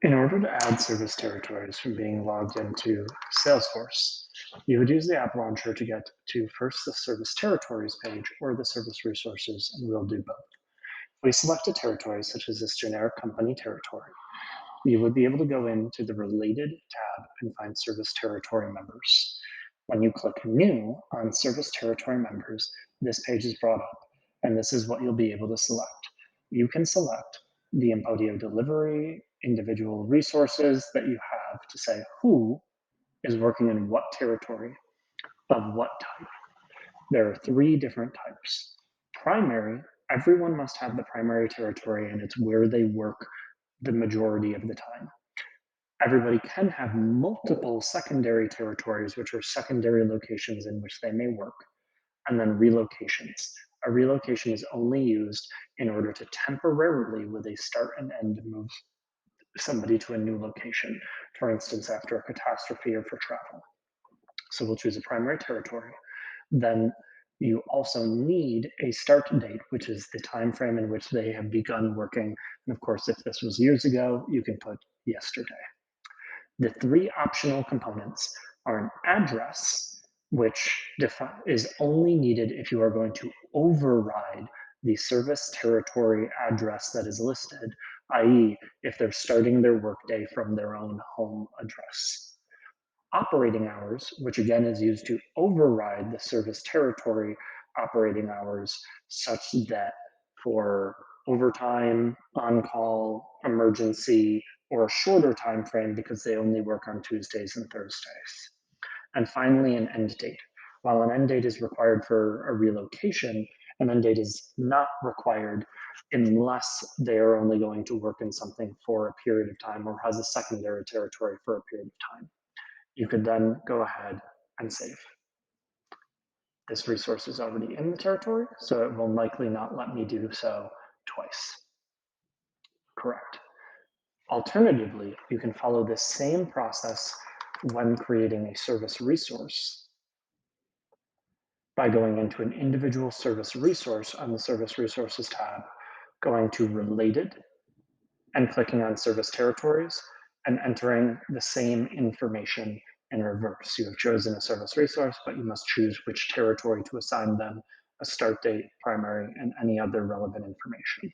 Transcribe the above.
In order to add service territories from being logged into Salesforce, you would use the app launcher to get to first the service territories page or the service resources, and we'll do both. We select a territory such as this generic company territory. You would be able to go into the related tab and find service territory members. When you click new on service territory members, this page is brought up, and this is what you'll be able to select. You can select the Empodio delivery, individual resources that you have to say who is working in what territory of what type. There are three different types. Primary, everyone must have the primary territory, and it's where they work the majority of the time. Everybody can have multiple secondary territories, which are secondary locations in which they may work, and then relocations. A relocation is only used in order to temporarily, with a start and end, move somebody to a new location, for instance, after a catastrophe or for travel. So we'll choose a primary territory. Then you also need a start date, which is the time frame in which they have begun working. And of course, if this was years ago, you can put yesterday. The three optional components are an address, which is only needed if you are going to override the service territory address that is listed, i.e., if they're starting their workday from their own home address. Operating hours, which again is used to override the service territory operating hours, such that for overtime, on-call, emergency, or a shorter time frame because they only work on Tuesdays and Thursdays. And finally, an end date. While an end date is required for a relocation, an end date is not required unless they are only going to work in something for a period of time or has a secondary territory for a period of time. You could then go ahead and save. This resource is already in the territory, so it will likely not let me do so twice. Correct. Alternatively, you can follow this same process when creating a service resource by going into an individual service resource on the Service Resources tab, going to Related, and clicking on Service Territories, and entering the same information in reverse. You have chosen a service resource, but you must choose which territory to assign them, a start date, primary, and any other relevant information.